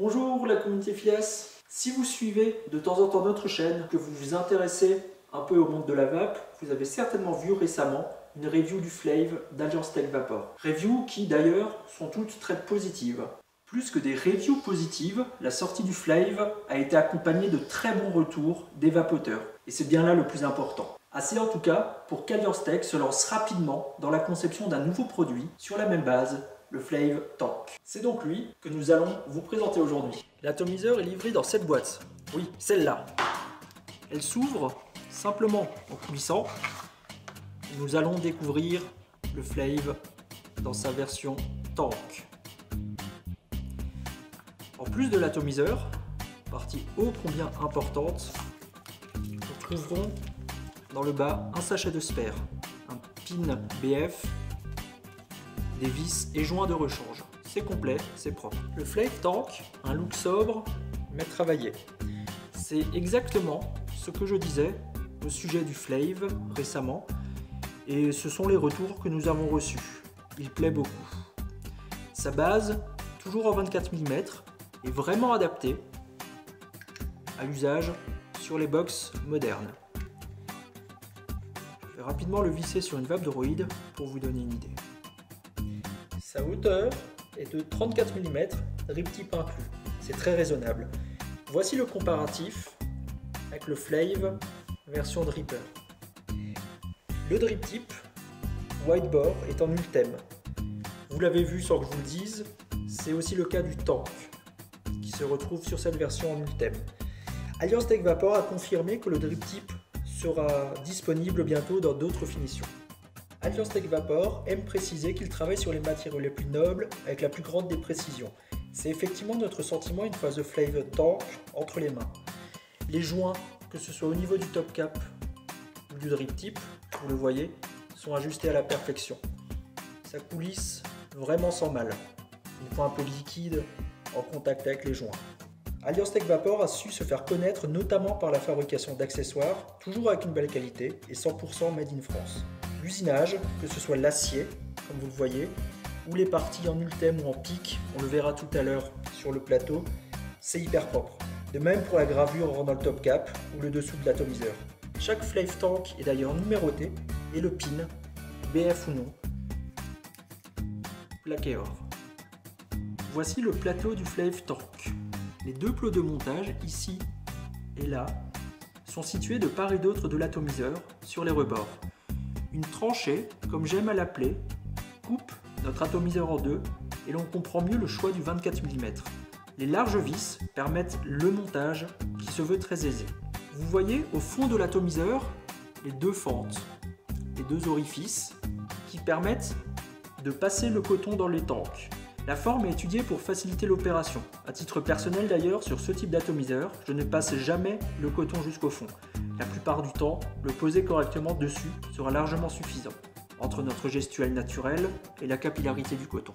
Bonjour la communauté FIAS. Si vous suivez de temps en temps notre chaîne, que vous vous intéressez un peu au monde de la vape, vous avez certainement vu récemment une review du Flave d'Alliance Tech Vapor. Reviews qui d'ailleurs sont toutes très positives. Plus que des reviews positives, la sortie du Flave a été accompagnée de très bons retours des vapoteurs. Et c'est bien là le plus important. Assez en tout cas pour qu'Alliance Tech se lance rapidement dans la conception d'un nouveau produit sur la même base, le Flave Tank. C'est donc lui que nous allons vous présenter aujourd'hui. L'atomiseur est livré dans cette boîte. Oui, celle-là. Elle s'ouvre simplement en coulissant. Nous allons découvrir le Flave dans sa version Tank. En plus de l'atomiseur, partie ô combien importante, nous trouverons dans le bas un sachet de spare, un pin BF, des vis et joints de rechange. C'est complet, c'est propre. Le Flave Tank, un look sobre mais travaillé. C'est exactement ce que je disais au sujet du Flave récemment et ce sont les retours que nous avons reçus. Il plaît beaucoup. Sa base, toujours en 24 mm, est vraiment adaptée à l'usage sur les box modernes. Je vais rapidement le visser sur une vape droïde pour vous donner une idée. Sa hauteur est de 34 mm, drip tip inclus. C'est très raisonnable. Voici le comparatif avec le Flave version dripper. Le drip tip white bore est en ultime. Vous l'avez vu sans que je vous le dise, c'est aussi le cas du Tank qui se retrouve sur cette version en ultime. Alliance Tech Vapor a confirmé que le drip tip sera disponible bientôt dans d'autres finitions. Alliance Tech Vapor aime préciser qu'il travaille sur les matériaux les plus nobles avec la plus grande des précisions. C'est effectivement notre sentiment une fois The Flave Tank entre les mains. Les joints, que ce soit au niveau du top cap ou du drip tip, vous le voyez, sont ajustés à la perfection. Ça coulisse vraiment sans mal. Une fois un peu liquide en contact avec les joints. Alliance Tech Vapor a su se faire connaître notamment par la fabrication d'accessoires, toujours avec une belle qualité et 100% made in France. L'usinage, que ce soit l'acier, comme vous le voyez, ou les parties en ultime ou en pic, on le verra tout à l'heure sur le plateau, c'est hyper propre. De même pour la gravure rendant le top cap ou le dessous de l'atomiseur. Chaque Flave Tank est d'ailleurs numéroté et le pin, BF ou non, plaqué or. Voici le plateau du Flave Tank. Les deux plots de montage, ici et là, sont situés de part et d'autre de l'atomiseur sur les rebords. Une tranchée, comme j'aime à l'appeler, coupe notre atomiseur en deux et l'on comprend mieux le choix du 24 mm. Les larges vis permettent le montage qui se veut très aisé. Vous voyez au fond de l'atomiseur les deux fentes, les deux orifices qui permettent de passer le coton dans les tanks. La forme est étudiée pour faciliter l'opération. À titre personnel d'ailleurs, sur ce type d'atomiseur, je ne passe jamais le coton jusqu'au fond. La plupart du temps, le poser correctement dessus sera largement suffisant, entre notre gestuelle naturelle et la capillarité du coton.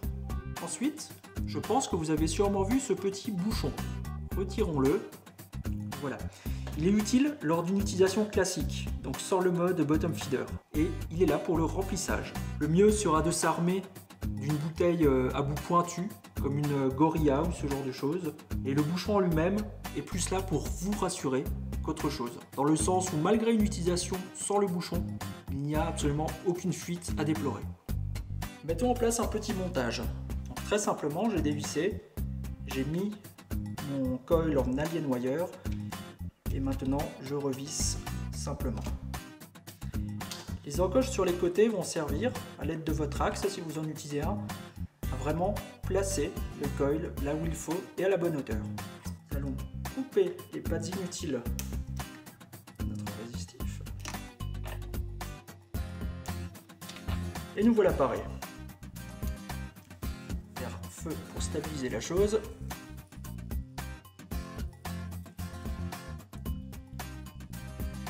Ensuite, je pense que vous avez sûrement vu ce petit bouchon. Retirons-le. Voilà. Il est utile lors d'une utilisation classique, donc sans le mode bottom feeder, et il est là pour le remplissage. Le mieux sera de s'armer d'une bouteille à bout pointu, comme une Gorilla ou ce genre de choses, et le bouchon en lui-même est plus là pour vous rassurer qu'autre chose, dans le sens où malgré une utilisation sans le bouchon, il n'y a absolument aucune fuite à déplorer. Mettons en place un petit montage. Donc, très simplement, j'ai dévissé, j'ai mis mon coil en alien wire, et maintenant je revisse simplement. Les encoches sur les côtés vont servir, à l'aide de votre axe, si vous en utilisez un, à vraiment placer le coil là où il faut et à la bonne hauteur. Nous allons couper les pattes inutiles de notre résistif. Et nous voilà parés. Faire feu pour stabiliser la chose.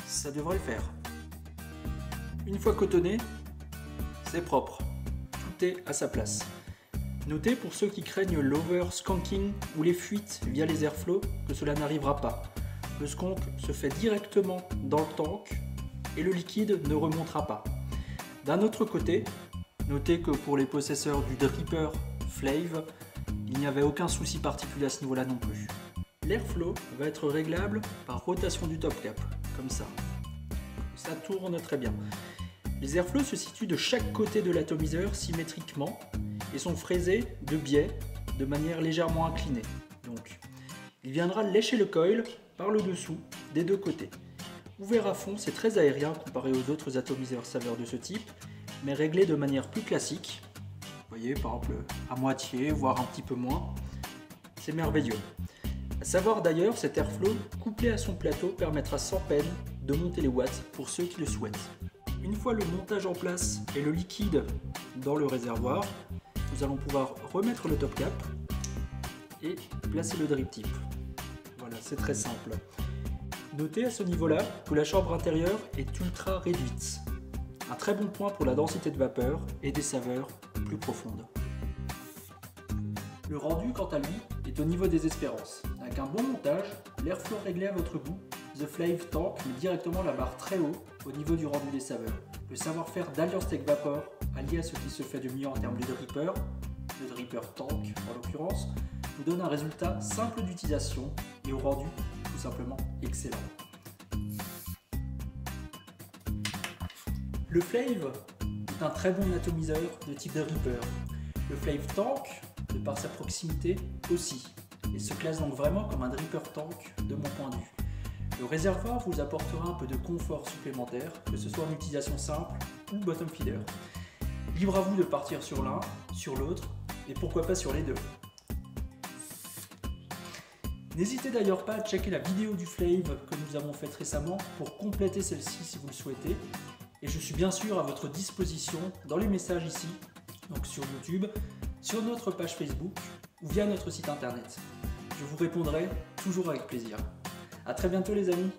Ça devrait le faire. Une fois cotonné, c'est propre. Tout est à sa place. Notez pour ceux qui craignent l'over-skanking ou les fuites via les airflows que cela n'arrivera pas. Le skunk se fait directement dans le tank et le liquide ne remontera pas. D'un autre côté, notez que pour les possesseurs du dripper Flave, il Il n'y avait aucun souci particulier à ce niveau-là non plus. L'airflow va être réglable par rotation du top cap, comme ça. Ça tourne très bien. Les airflows se situent de chaque côté de l'atomiseur symétriquement et sont fraisés de biais de manière légèrement inclinée. Donc, il viendra lécher le coil par le dessous des deux côtés. Ouvert à fond, c'est très aérien comparé aux autres atomiseurs saveurs de ce type, mais réglé de manière plus classique. Vous voyez, par exemple, à moitié, voire un petit peu moins. C'est merveilleux. À savoir d'ailleurs, cet airflow couplé à son plateau permettra sans peine de monter les watts pour ceux qui le souhaitent. Une fois le montage en place et le liquide dans le réservoir, nous allons pouvoir remettre le top cap et placer le drip tip. Voilà, c'est très simple. Notez à ce niveau-là que la chambre intérieure est ultra réduite. Un très bon point pour la densité de vapeur et des saveurs plus profondes. Le rendu, quant à lui, est au niveau des espérances. Avec un bon montage, l'airflow réglé à votre goût, The Flave Tank met directement la barre très haut au niveau du rendu des saveurs. Le savoir-faire d'Alliance Tech Vapor, allié à ce qui se fait de mieux en termes de dripper, le dripper tank en l'occurrence, vous donne un résultat simple d'utilisation et au rendu tout simplement excellent. Le Flave est un très bon atomiseur de type dripper. Le Flave Tank, de par sa proximité, aussi, et se classe donc vraiment comme un dripper tank de mon point de vue. Le réservoir vous apportera un peu de confort supplémentaire, que ce soit en utilisation simple ou bottom feeder. Libre à vous de partir sur l'un, sur l'autre, et pourquoi pas sur les deux. N'hésitez d'ailleurs pas à checker la vidéo du Flave que nous avons faite récemment pour compléter celle-ci si vous le souhaitez. Et je suis bien sûr à votre disposition dans les messages ici, donc sur YouTube, sur notre page Facebook ou via notre site internet. Je vous répondrai toujours avec plaisir. A très bientôt les amis.